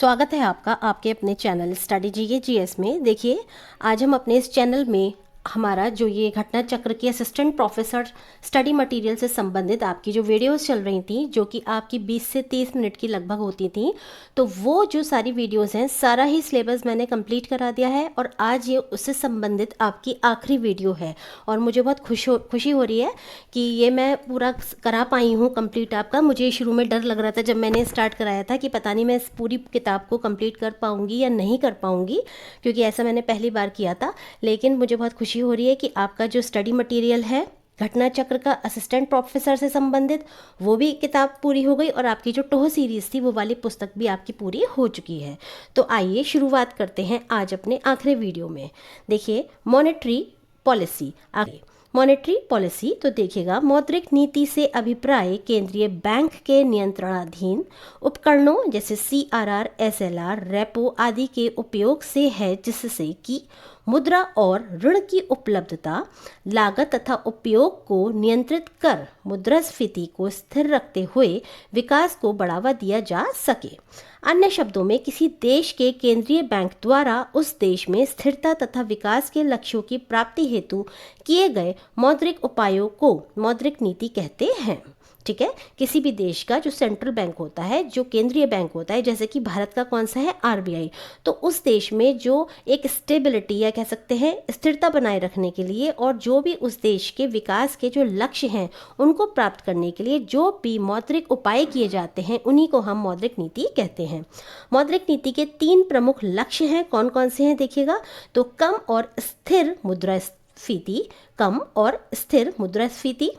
स्वागत है आपका आपके अपने चैनल स्टडी जीके जीएस में। देखिए, आज हम अपने इस चैनल में हमारा जो ये घटना चक्र की असिस्टेंट प्रोफेसर स्टडी मटेरियल से संबंधित आपकी जो वीडियोस चल रही थी, जो कि आपकी 20 से 30 मिनट की लगभग होती थी, तो वो जो सारी वीडियोस हैं सारा ही सिलेबस मैंने कंप्लीट करा दिया है और आज ये उससे संबंधित आपकी आखिरी वीडियो है। और मुझे बहुत खुशी हो रही है कि ये मैं पूरा करा पाई हूँ कंप्लीट आपका। मुझे शुरू में डर लग रहा था जब मैंने स्टार्ट कराया था कि पता नहीं मैं इस पूरी किताब को कंप्लीट कर पाऊँगी या नहीं कर पाऊँगी, क्योंकि ऐसा मैंने पहली बार किया था। लेकिन मुझे बहुत खुशी हो रही है कि आपका जो स्टडी मटेरियल है घटना चक्र का असिस्टेंट प्रोफेसर से संबंधित, वो भी किताब पूरी हो गई और आपकी जो टोह सीरीज थी वो वाली पुस्तक भी आपकी पूरी हो चुकी है। तो आइए शुरुआत करते हैं आज अपने आखिरी वीडियो में। देखिए, मॉनेटरी पॉलिसी। आगे मॉनेटरी पॉलिसी तो देखिएगा, मौद्रिक नीति से अभिप्राय केंद्रीय बैंक के नियंत्रणाधीन उपकरणों जैसे CRR, SLR, रेपो आदि के उपयोग से है, जिससे कि मुद्रा और ऋण की उपलब्धता, लागत तथा उपयोग को नियंत्रित कर मुद्रास्फीति को स्थिर रखते हुए विकास को बढ़ावा दिया जा सके। अन्य शब्दों में, किसी देश के केंद्रीय बैंक द्वारा उस देश में स्थिरता तथा विकास के लक्ष्यों की प्राप्ति हेतु किए गए मौद्रिक उपायों को मौद्रिक नीति कहते हैं। ठीक है, किसी भी देश का जो सेंट्रल बैंक होता है, जो केंद्रीय बैंक होता है, जैसे कि भारत का कौन सा है, RBI, तो उस देश में जो एक स्टेबिलिटी या कह सकते हैं स्थिरता बनाए रखने के लिए और जो भी उस देश के विकास के जो लक्ष्य हैं उनको प्राप्त करने के लिए जो भी मौद्रिक उपाय किए जाते हैं, उन्हीं को हम मौद्रिक नीति कहते हैं। मौद्रिक नीति के 3 प्रमुख लक्ष्य हैं। कौन कौन से हैं देखिएगा, तो कम और स्थिर मुद्रास्फीति, कम और स्थिर मुद्रास्फीति,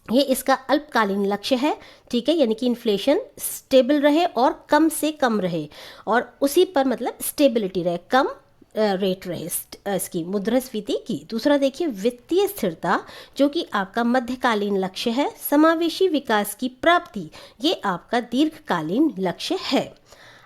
ये इसका अल्पकालीन लक्ष्य है। ठीक है, यानी कि इन्फ्लेशन स्टेबल रहे और कम से कम रहे, और उसी पर मतलब स्टेबिलिटी रहे, कम रेट रहे इसकी मुद्रास्फीति की। दूसरा देखिए, वित्तीय स्थिरता, जो कि आपका मध्यकालीन लक्ष्य है। समावेशी विकास की प्राप्ति, ये आपका दीर्घकालीन लक्ष्य है।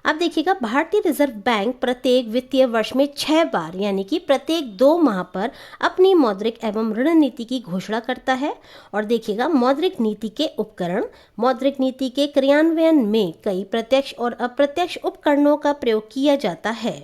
अब देखिएगा, भारतीय रिजर्व बैंक प्रत्येक वित्तीय वर्ष में 6 बार यानी कि प्रत्येक 2 माह पर अपनी मौद्रिक एवं ऋण नीति की घोषणा करता है। और देखिएगा, मौद्रिक नीति के उपकरण, मौद्रिक नीति के क्रियान्वयन में कई प्रत्यक्ष और अप्रत्यक्ष उपकरणों का प्रयोग किया जाता है।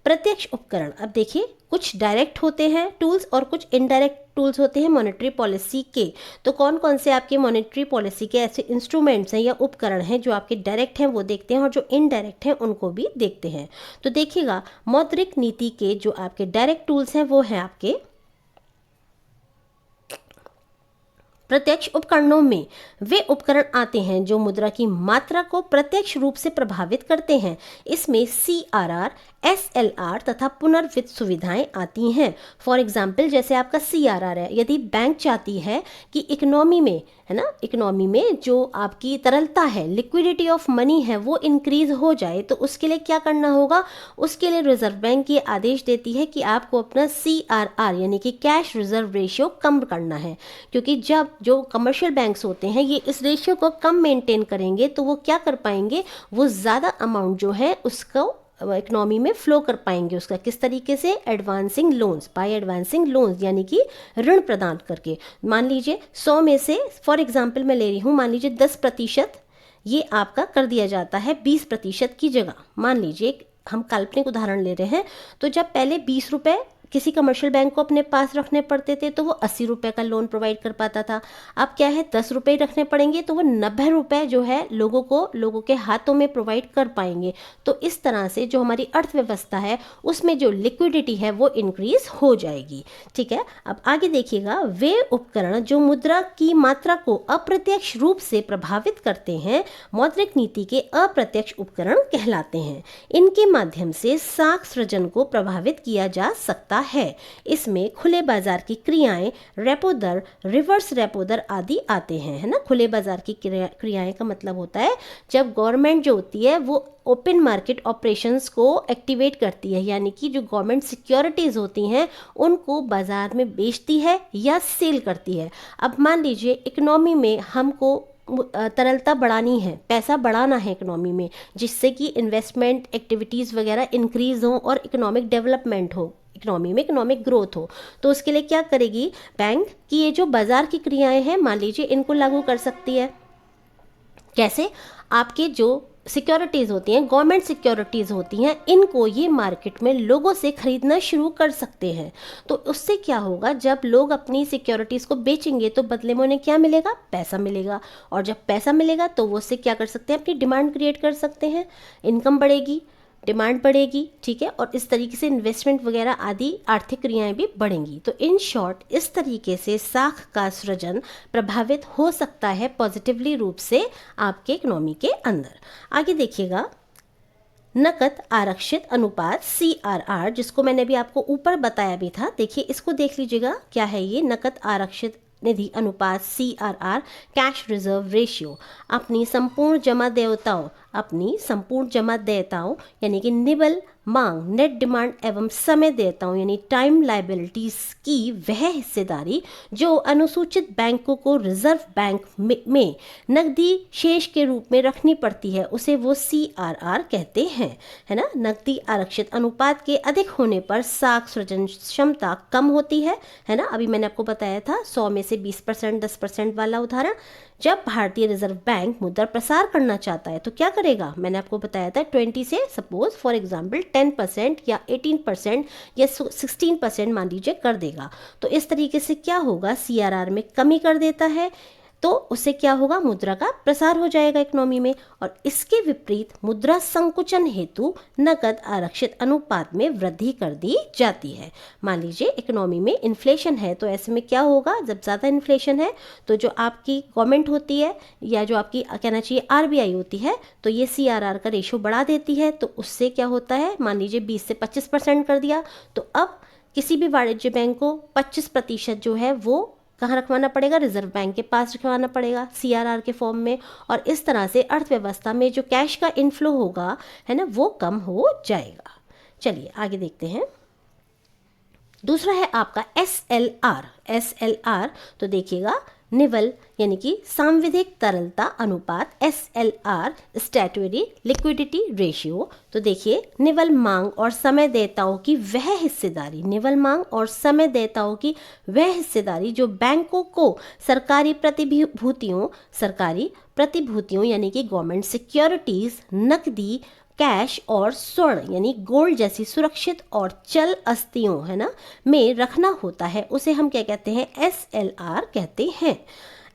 प्रत्यक्ष उपकरण, अब देखिए, कुछ डायरेक्ट होते हैं टूल्स और कुछ इनडायरेक्ट टूल्स होते हैं मॉनेटरी पॉलिसी के। तो कौन कौन से आपके मॉनेटरी पॉलिसी के ऐसे इंस्ट्रूमेंट्स हैं या उपकरण हैं जो आपके डायरेक्ट हैं वो देखते हैं, और जो इनडायरेक्ट हैं उनको भी देखते हैं। तो देखिएगा, मौद्रिक नीति के जो आपके डायरेक्ट टूल्स हैं वो हैं आपके प्रत्यक्ष उपकरणों में वे उपकरण आते हैं जो मुद्रा की मात्रा को प्रत्यक्ष रूप से प्रभावित करते हैं। इसमें CRR, SLR तथा पुनर्वित्त सुविधाएं आती हैं। फॉर एग्जाम्पल, जैसे आपका CRR है, यदि बैंक चाहती है कि इकोनॉमी में, है ना, इकोनॉमी में जो आपकी तरलता है, लिक्विडिटी ऑफ मनी है, वो इंक्रीज हो जाए, तो उसके लिए क्या करना होगा, उसके लिए रिजर्व बैंक ये आदेश देती है कि आपको अपना CRR यानी कि कैश रिजर्व रेशियो कम करना है। क्योंकि जब जो कमर्शियल बैंक्स होते हैं ये इस रेशियो को कम मेंटेन करेंगे तो वो क्या कर पाएंगे, वो ज़्यादा अमाउंट जो है उसको इकोनॉमी में फ्लो कर पाएंगे। उसका किस तरीके से, advancing loans, by advancing loans, यानी कि ऋण प्रदान करके। मान लीजिए 100 में से, फॉर एग्जांपल मैं ले रही हूँ, मान लीजिए 10% ये आपका कर दिया जाता है 20% की जगह। मान लीजिए हम काल्पनिक उदाहरण ले रहे हैं, तो जब पहले 20 रुपये किसी कमर्शियल बैंक को अपने पास रखने पड़ते थे तो वो 80 रुपये का लोन प्रोवाइड कर पाता था। अब क्या है, 10 रुपये रखने पड़ेंगे तो वो 90 रुपये जो है लोगों के हाथों में प्रोवाइड कर पाएंगे। तो इस तरह से जो हमारी अर्थव्यवस्था है उसमें जो लिक्विडिटी है वो इंक्रीज हो जाएगी। ठीक है, अब आगे देखिएगा, वे उपकरण जो मुद्रा की मात्रा को अप्रत्यक्ष रूप से प्रभावित करते हैं मौद्रिक नीति के अप्रत्यक्ष उपकरण कहलाते हैं। इनके माध्यम से साख सृजन को प्रभावित किया जा सकता है। इसमें खुले बाजार की क्रियाएं, रेपो दर, रिवर्स रेपो दर आदि आते हैं, है ना। खुले बाजार की क्रियाएं का मतलब होता है जब गवर्नमेंट जो होती है वो ओपन मार्केट ऑपरेशंस को एक्टिवेट करती है, यानी कि जो गवर्नमेंट सिक्योरिटीज होती हैं उनको बाजार में बेचती है या सेल करती है। अब मान लीजिए इकोनॉमी में हमको तरलता बढ़ानी है, पैसा बढ़ाना है इकोनॉमी में, जिससे कि इन्वेस्टमेंट एक्टिविटीज़ वगैरह इंक्रीज हो और इकोनॉमिक डेवलपमेंट हो, इकोनॉमी में इकोनॉमिक ग्रोथ हो। तो उसके लिए क्या करेगी बैंक की, ये जो बाजार की क्रियाएं हैं मान लीजिए इनको लागू कर सकती है। कैसे, आपके जो सिक्योरिटीज़ होती हैं, गवर्नमेंट सिक्योरिटीज़ होती हैं, इनको ये मार्केट में लोगों से खरीदना शुरू कर सकते हैं। तो उससे क्या होगा, जब लोग अपनी सिक्योरिटीज़ को बेचेंगे तो बदले में उन्हें क्या मिलेगा, पैसा मिलेगा। और जब पैसा मिलेगा तो वो उससे क्या कर सकते हैं, अपनी डिमांड क्रिएट कर सकते हैं, इनकम बढ़ेगी, डिमांड बढ़ेगी, ठीक है, और इस तरीके से इन्वेस्टमेंट वगैरह आदि आर्थिक क्रियाएं भी बढ़ेंगी। तो इन शॉर्ट इस तरीके से साख का सृजन प्रभावित हो सकता है पॉजिटिवली रूप से आपके इकोनॉमी के अंदर। आगे देखिएगा, नकद आरक्षित अनुपात CRR, जिसको मैंने भी आपको ऊपर बताया भी था। देखिए इसको देख लीजिएगा, क्या है ये नकद आरक्षित निधि अनुपात CRR, कैश रिजर्व रेशियो। अपनी संपूर्ण जमा देयताओं यानी कि निवल मांग, नेट डिमांड एवं समय देयताओं यानी टाइम लायबिलिटीज की वह हिस्सेदारी जो अनुसूचित बैंकों को रिजर्व बैंक में नकदी शेष के रूप में रखनी पड़ती है, उसे वो CRR कहते हैं, है ना। नकदी आरक्षित अनुपात के अधिक होने पर साख सृजन क्षमता कम होती है ना। अभी मैंने आपको बताया था 100 में से 20%, 10% वाला उदाहरण। जब भारतीय रिजर्व बैंक मुद्रा प्रसार करना चाहता है तो क्या करेगा, मैंने आपको बताया था 20 से सपोज फॉर एग्जांपल 10% या 18% या 16% मान लीजिए कर देगा। तो इस तरीके से क्या होगा, CRR में कमी कर देता है, तो उससे क्या होगा, मुद्रा का प्रसार हो जाएगा इकोनॉमी में। और इसके विपरीत मुद्रा संकुचन हेतु नकद आरक्षित अनुपात में वृद्धि कर दी जाती है। मान लीजिए इकोनॉमी में इन्फ्लेशन है, तो ऐसे में क्या होगा, जब ज़्यादा इन्फ्लेशन है तो जो आपकी गवर्नमेंट होती है या जो आपकी कहना चाहिए RBI होती है, तो ये CRR का रेशो बढ़ा देती है। तो उससे क्या होता है, मान लीजिए 20 से 25% कर दिया, तो अब किसी भी वाणिज्य बैंक को 25% जो है वो कहाँ रखवाना पड़ेगा, रिजर्व बैंक के पास रखवाना पड़ेगा CRR के फॉर्म में। और इस तरह से अर्थव्यवस्था में जो कैश का इनफ्लो होगा, है ना, वो कम हो जाएगा। चलिए आगे देखते हैं। दूसरा है आपका SLR। तो देखिएगा, निवल यानी कि सांविधिक तरलता अनुपात, SLR स्टैट्यूटरी लिक्विडिटी रेशियो। तो देखिए, निवल मांग और समय देयताओं की वह हिस्सेदारी, निवल मांग और समय देयताओं की वह हिस्सेदारी जो बैंकों को सरकारी प्रतिभूतियों यानी कि गवर्नमेंट सिक्योरिटीज, नकदी, कैश और स्वर्ण यानी गोल्ड जैसी सुरक्षित और चल अस्थियों, है ना, में रखना होता है, उसे हम क्या कहते हैं, SLR कहते हैं।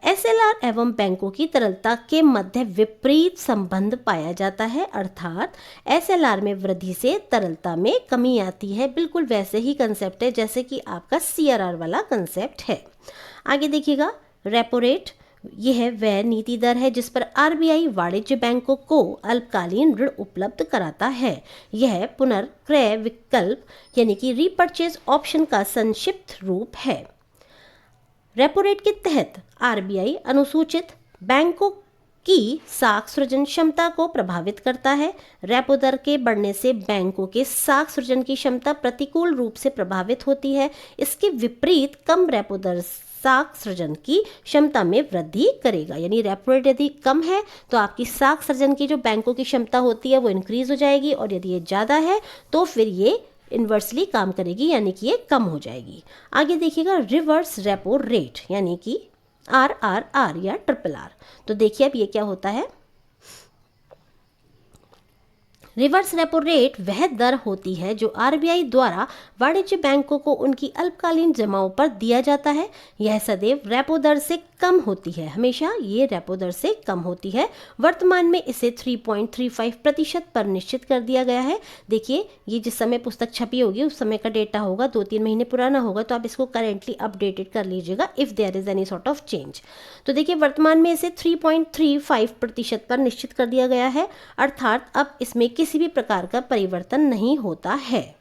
SLR एवं बैंकों की तरलता के मध्य विपरीत संबंध पाया जाता है, अर्थात SLR में वृद्धि से तरलता में कमी आती है। बिल्कुल वैसे ही कंसेप्ट है जैसे कि आपका CRR वाला कंसेप्ट है। आगे देखिएगा, रेपो रेट, यह है वह नीति दर है जिस पर RBI वाणिज्य बैंकों को अल्पकालीन ऋण उपलब्ध कराता है। यह पुनर्क्रय विकल्प यानी कि रीपर्चेज ऑप्शन का संक्षिप्त रूप है। रेपो रेट के तहत RBI अनुसूचित बैंकों की साख सृजन क्षमता को प्रभावित करता है। रेपो दर के बढ़ने से बैंकों के साख सृजन की क्षमता प्रतिकूल रूप से प्रभावित होती है। इसके विपरीत कम रेपो दर साख सृजन की क्षमता में वृद्धि करेगा। यानी रेपो रेट यदि कम है तो आपकी साख सृजन की जो बैंकों की क्षमता होती है वो इंक्रीज हो जाएगी, और यदि ये ज़्यादा है तो फिर ये इन्वर्सली काम करेगी, यानी कि ये कम हो जाएगी। आगे देखिएगा, रिवर्स रेपो रेट यानी कि RRR या RRR। तो देखिए अब ये क्या होता है, रिवर्स रेपो रेट वह दर होती है जो RBI द्वारा वाणिज्य बैंकों को उनकी अल्पकालीन जमाओं पर दिया जाता है। यह सदैव रेपो दर से कम होती है, हमेशा ये रेपो दर से कम होती है। वर्तमान में इसे 3.35% पर निश्चित कर दिया गया है। देखिए, ये जिस समय पुस्तक छपी होगी उस समय का डेटा होगा, 2-3 महीने पुराना होगा, तो आप इसको करेंटली अपडेटेड कर लीजिएगा if there is any sort of change. तो देखिए, वर्तमान में इसे 3.35% पर निश्चित कर दिया गया है, अर्थात अब इसमें किसी भी प्रकार का परिवर्तन नहीं होता है।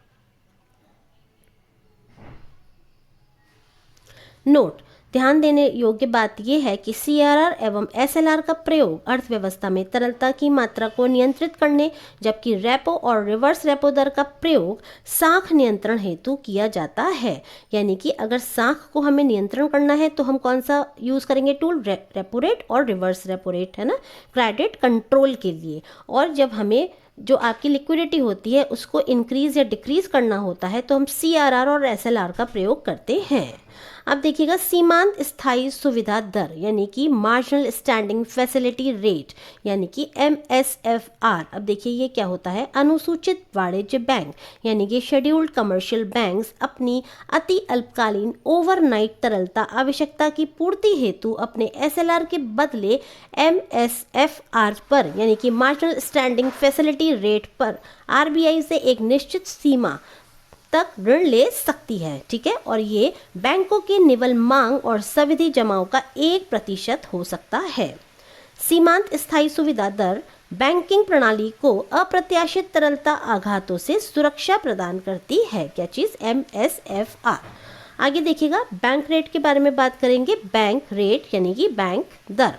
नोट, ध्यान देने योग्य बात यह है कि CRR एवं SLR का प्रयोग अर्थव्यवस्था में तरलता की मात्रा को नियंत्रित करने, जबकि रेपो और रिवर्स रेपो दर का प्रयोग साख नियंत्रण हेतु किया जाता है। यानी कि अगर साख को हमें नियंत्रण करना है तो हम कौन सा यूज़ करेंगे टूल, रेपो रेट और रिवर्स रेपो रेट, है ना, क्रेडिट कंट्रोल के लिए। और जब हमें जो आपकी लिक्विडिटी होती है उसको इंक्रीज या डिक्रीज करना होता है तो हम CRR और SLR का प्रयोग करते हैं। अब देखिएगा सीमांत स्थायी सुविधा दर यानी कि मार्जिनल स्टैंडिंग फैसिलिटी रेट यानी कि MSFR। अब देखिए ये क्या होता है, अनुसूचित वाणिज्य बैंक यानी कि शेड्यूल्ड कमर्शियल बैंक्स अपनी अति अल्पकालीन ओवरनाइट तरलता आवश्यकता की पूर्ति हेतु अपने SLR के बदले MSFR पर यानी कि मार्जिनल स्टैंडिंग फैसिलिटी रेट पर RBI से एक निश्चित सीमा तक ऋण ले सकती है। ठीक है, और ये बैंकों की निवल मांग और सावधि जमाओं का 1% हो सकता है। सीमांत स्थायी सुविधा दर बैंकिंग प्रणाली को अप्रत्याशित तरलता आघातों से सुरक्षा प्रदान करती है। क्या चीज? MSFR। आगे देखिएगा बैंक रेट के बारे में बात करेंगे। बैंक रेट यानी कि बैंक दर।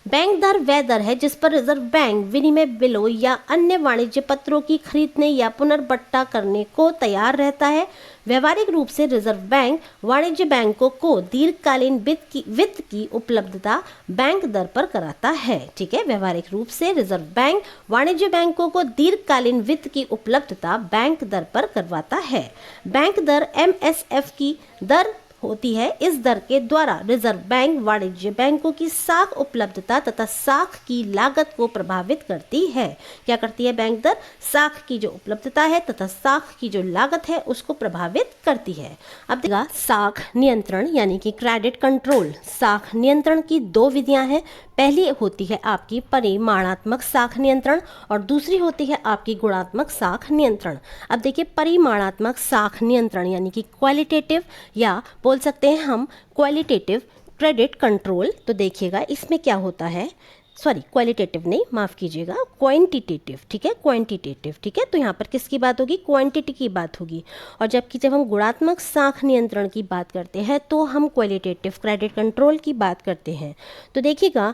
बैंक दर वह दर है जिस पर रिजर्व बैंक विनिमय बिलों या अन्य वाणिज्य पत्रों की खरीदने या पुनर्बट्टा करने को तैयार रहता है। व्यवहारिक रूप से रिजर्व बैंक वाणिज्य बैंकों को दीर्घकालीन वित्त की उपलब्धता बैंक दर पर कराता है। ठीक है, व्यवहारिक रूप से रिजर्व बैंक वाणिज्य बैंकों को दीर्घकालीन वित्त की उपलब्धता बैंक दर पर करवाता है। बैंक दर MSF की दर होती है। इस दर के द्वारा रिजर्व बैंक वाणिज्य बैंकों की साख उपलब्धता तथा साख की लागत को प्रभावित करती है। क्या करती है बैंक दर? साख की जो उपलब्धता है तथा साख की जो लागत है उसको प्रभावित करती है। अब देखिएगा साख नियंत्रण यानी कि क्रेडिट कंट्रोल। साख नियंत्रण की 2 विधियां हैं। पहली होती है आपकी परिमाणात्मक साख नियंत्रण और दूसरी होती है आपकी गुणात्मक साख नियंत्रण। अब देखिए परिमाणात्मक साख नियंत्रण यानी कि क्वालिटेटिव या बोल सकते हैं हम क्वालिटेटिव क्रेडिट कंट्रोल। तो देखिएगा इसमें क्या होता है, सॉरी क्वालिटेटिव नहीं, माफ कीजिएगा, क्वांटिटेटिव। ठीक है, क्वांटिटेटिव। ठीक है, तो यहाँ पर किसकी बात होगी? क्वांटिटी की बात होगी। और जबकि जब हम गुणात्मक साख नियंत्रण की बात करते हैं तो हम क्वालिटेटिव क्रेडिट कंट्रोल की बात करते हैं। तो देखिएगा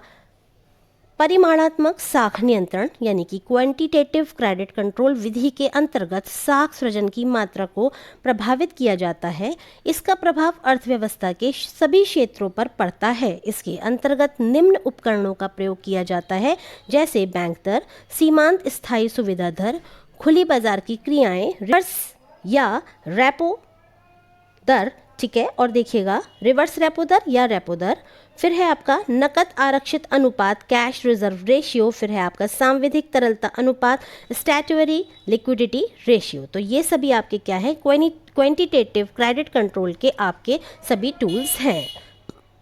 परिमाणात्मक साख नियंत्रण यानी कि क्वांटिटेटिव क्रेडिट कंट्रोल विधि के अंतर्गत साख सृजन की मात्रा को प्रभावित किया जाता है। इसका प्रभाव अर्थव्यवस्था के सभी क्षेत्रों पर पड़ता है। इसके अंतर्गत निम्न उपकरणों का प्रयोग किया जाता है जैसे बैंक दर, सीमांत स्थायी सुविधा दर, खुली बाजार की क्रियाएं, रिवर्स या रेपो दर। ठीक है, और देखिएगा रिवर्स रेपो दर या रेपो दर, फिर है आपका नकद आरक्षित अनुपात कैश रिजर्व रेशियो, फिर है आपका सांविधिक तरलता अनुपात स्टैट्यूटरी लिक्विडिटी रेशियो। तो ये सभी आपके क्या है? क्वांटिटेटिव क्रेडिट कंट्रोल के आपके सभी टूल्स हैं।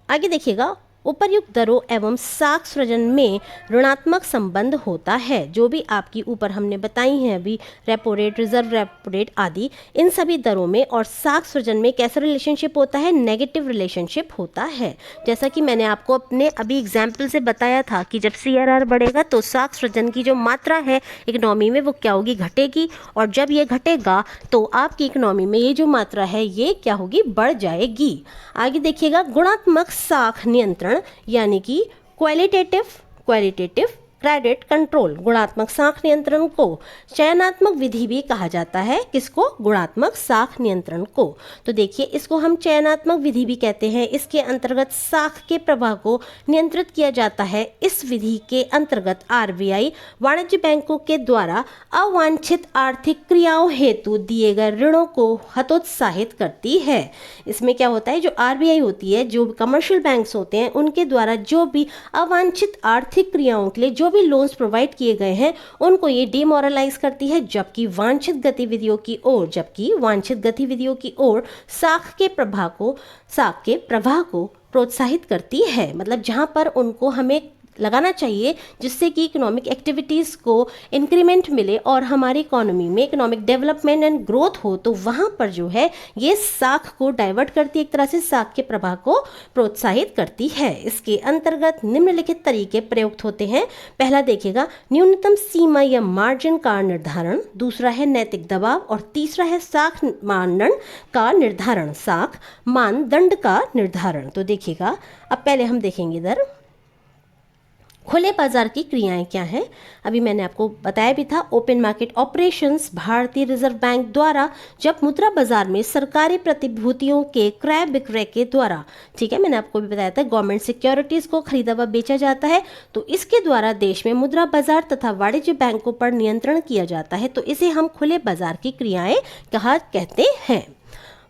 आगे देखिएगा उपर्युक्त दरों एवं साख सृजन में ऋणात्मक संबंध होता है। जो भी आपकी ऊपर हमने बताई हैं अभी repo rate, reserve repo rate आदि, इन सभी दरों में और साख सृजन में कैसा रिलेशनशिप होता है? नेगेटिव रिलेशनशिप होता है। जैसा कि मैंने आपको अपने अभी एग्जाम्पल से बताया था कि जब CRR बढ़ेगा तो साख सृजन की जो मात्रा है इकोनॉमी में वो क्या होगी? घटेगी। और जब ये घटेगा तो आपकी इकोनॉमी में ये जो मात्रा है ये क्या होगी? बढ़ जाएगी। आगे देखिएगा गुणात्मक साख नियंत्रण यानी कि क्वालिटेटिव क्रेडिट कंट्रोल। गुणात्मक साख नियंत्रण को चयनात्मक विधि भी कहा जाता है। किसको? गुणात्मक साख नियंत्रण को। तो देखिए इसको हम चयनात्मक विधि भी कहते हैं। इसके अंतर्गत साख के प्रवाह को नियंत्रित किया जाता है। इस विधि के अंतर्गत RBI वाणिज्य बैंकों के द्वारा अवांछित आर्थिक क्रियाओं हेतु दिए गए ऋणों को हतोत्साहित करती है। इसमें क्या होता है? जो RBI होती है, जो कमर्शियल बैंक्स होते हैं, उनके द्वारा जो भी अवांछित आर्थिक क्रियाओं के लिए जो भी लोन्स प्रोवाइड किए गए हैं उनको ये डिमोरलाइज करती है, जबकि वांछित गतिविधियों की ओर साख के प्रवाह को प्रोत्साहित करती है। मतलब जहां पर उनको हमें लगाना चाहिए जिससे कि इकोनॉमिक एक्टिविटीज़ को इंक्रीमेंट मिले और हमारी इकोनॉमी में इकोनॉमिक डेवलपमेंट एंड ग्रोथ हो, तो वहाँ पर जो है ये साख को डाइवर्ट करती है, एक तरह से साख के प्रवाह को प्रोत्साहित करती है। इसके अंतर्गत निम्नलिखित तरीके प्रयुक्त होते हैं। पहला देखिएगा न्यूनतम सीमा या मार्जिन का निर्धारण, दूसरा है नैतिक दबाव और तीसरा है साख मानदंड का निर्धारण, साख मानदंड का निर्धारण। तो देखिएगा अब पहले हम देखेंगे इधर खुले बाजार की क्रियाएं क्या हैं। अभी मैंने आपको बताया भी था ओपन मार्केट ऑपरेशंस भारतीय रिजर्व बैंक द्वारा जब मुद्रा बाजार में सरकारी प्रतिभूतियों के क्रय विक्रय के द्वारा, ठीक है, मैंने आपको भी बताया था गवर्नमेंट सिक्योरिटीज को खरीदा व बेचा जाता है, तो इसके द्वारा देश में मुद्रा बाजार तथा वाणिज्य बैंकों पर नियंत्रण किया जाता है। तो इसे हम खुले बाजार की क्रियाएं कहते हैं।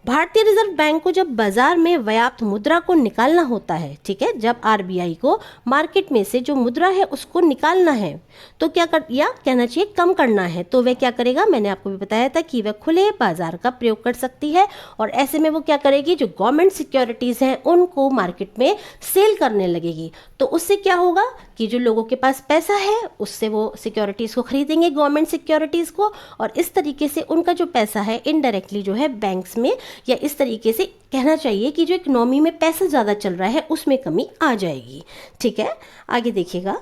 भारतीय रिजर्व बैंक को जब बाजार में पर्याप्त मुद्रा को निकालना होता है, ठीक है, जब आरबीआई को मार्केट में से जो मुद्रा है उसको निकालना है तो क्या कर या कहना चाहिए कम करना है, तो वह क्या करेगा, मैंने आपको भी बताया था कि वह खुले बाजार का प्रयोग कर सकती है और ऐसे में वो क्या करेगी, जो गवर्नमेंट सिक्योरिटीज़ हैं उनको मार्केट में सेल करने लगेगी। तो उससे क्या होगा कि जो लोगों के पास पैसा है उससे वो सिक्योरिटीज़ को खरीदेंगे, गवर्नमेंट सिक्योरिटीज़ को, और इस तरीके से उनका जो पैसा है इनडायरेक्टली जो है बैंक्स में, या इस तरीके से कहना चाहिए कि जो इकोनॉमी में पैसा ज़्यादा चल रहा है उसमें कमी आ जाएगी। ठीक है, आगे देखिएगा।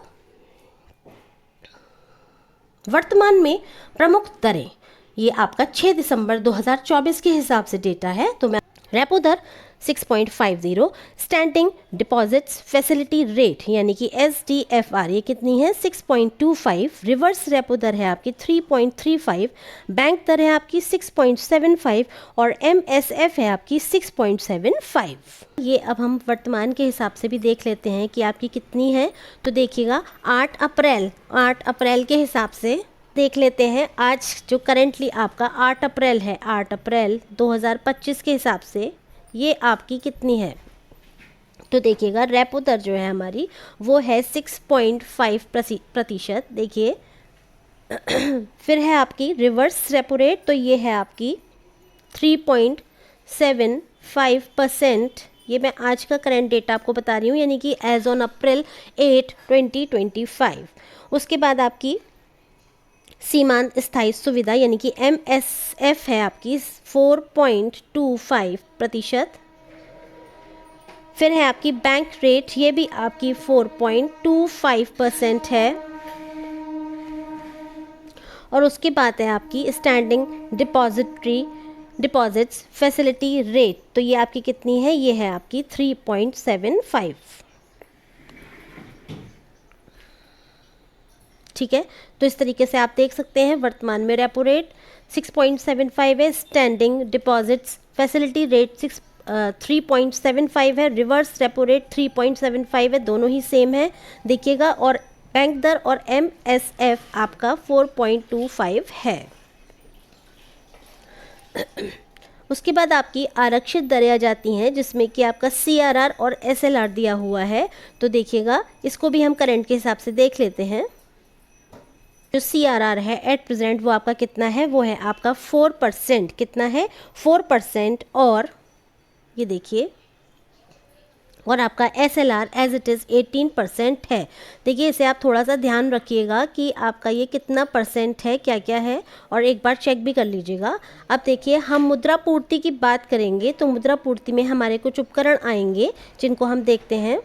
वर्तमान में प्रमुख दरें, ये आपका 6 दिसंबर 2024 के हिसाब से डेटा है। तो मैं रेपो दर 6.50, स्टैंडिंग डिपॉजिट्स फैसिलिटी रेट यानी कि SDFR ये कितनी है 6.25, रिवर्स रेपो दर है आपकी 3.35, बैंक दर है आपकी 6.75 और MSF है आपकी 6.75। ये अब हम वर्तमान के हिसाब से भी देख लेते हैं कि आपकी कितनी है। तो देखिएगा 8 अप्रैल के हिसाब से देख लेते हैं। आज जो करेंटली आपका 8 अप्रैल है, 8 अप्रैल 2025 के हिसाब से ये आपकी कितनी है, तो देखिएगा रेपो दर जो है हमारी वो है 6.5%। देखिए फिर है आपकी रिवर्स रेपो रेट, तो ये है आपकी 3.75%। ये मैं आज का करंट डेटा आपको बता रही हूँ, यानी कि एज ऑन अप्रैल 8, 2025। उसके बाद आपकी सीमांत स्थायी सुविधा यानी कि MSF है आपकी 4.25%। फिर है आपकी बैंक रेट, ये भी आपकी 4.25% है। और उसके बाद है आपकी स्टैंडिंग डिपॉजिट्स फैसिलिटी रेट, तो ये आपकी कितनी है, ये है आपकी 3.75। ठीक है, तो इस तरीके से आप देख सकते हैं वर्तमान में रेपो रेट 6.75 है, स्टैंडिंग डिपॉजिट्स फैसिलिटी रेट 3.75 है, रिवर्स रेपो रेट 3.75 है, दोनों ही सेम है देखिएगा, और बैंक दर और MSF आपका 4.25 है। उसके बाद आपकी आरक्षित दरें आ जाती हैं जिसमें कि आपका CRR और SLR दिया हुआ है। तो देखिएगा इसको भी हम करंट के हिसाब से देख लेते हैं। जो CRR है एट प्रेजेंट वो आपका कितना है, वो है आपका 4%। कितना है 4%। और ये देखिए, और आपका SLR एज इट इज़ 18% है। देखिए इसे आप थोड़ा सा ध्यान रखिएगा कि आपका ये कितना परसेंट है, क्या क्या है, और एक बार चेक भी कर लीजिएगा। अब देखिए हम मुद्रा पूर्ति की बात करेंगे तो मुद्रा पूर्ति में हमारे कुछ उपकरण आएंगे जिनको हम देखते हैं।